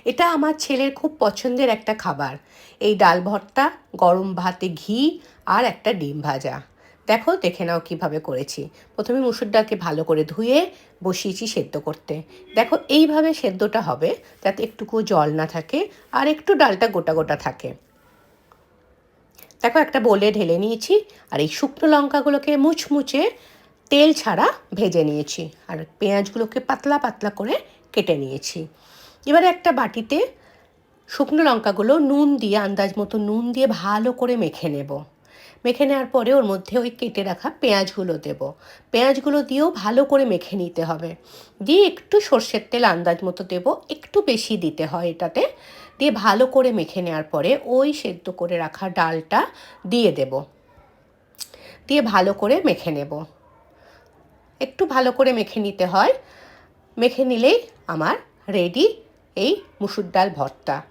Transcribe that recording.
এটা আমার ছেলের খুব পছন্দের একটা খাবার। এই ডাল ভর্তা, গরম ভাতে ঘি আর একটা ডিম ভাজা। দেখো, দেখে নাও কিভাবে করেছি। প্রথমে মুসুর ডালকে ভালো করে ধুয়ে বসিয়েছি সেদ্ধ করতে। দেখো, এইভাবে সেদ্ধটা হবে যাতে একটুকুও জল না থাকে আর একটু ডালটা গোটা গোটা থাকে। দেখো, একটা বোলে ঢেলে নিয়েছি আর এই শুকনো লঙ্কাগুলোকে মুচমুচে তেল ছাড়া ভেজে নিয়েছি আর পেঁয়াজগুলোকে পাতলা পাতলা করে কেটে নিয়েছি। এবারে একটা বাটিতে শুকনো লঙ্কাগুলো নুন দিয়ে, আন্দাজ মতো নুন দিয়ে ভালো করে মেখে নেব। মেখে নেওয়ার পরে ওর মধ্যে ওই কেটে রাখা পেঁয়াজগুলো দেব। পেঁয়াজগুলো দিয়েও ভালো করে মেখে নিতে হবে। দিয়ে একটু সর্ষের তেল আন্দাজ মতো দেব, একটু বেশি দিতে হয় এটাতে। দিয়ে ভালো করে মেখে নেওয়ার পরে ওই সেদ্ধ করে রাখা ডালটা দিয়ে দেব। দিয়ে ভালো করে মেখে নেব। একটু ভালো করে মেখে নিতে হয়। মেখে নিলেই আমার রেডি এই মুসুর ডাল ভর্তা।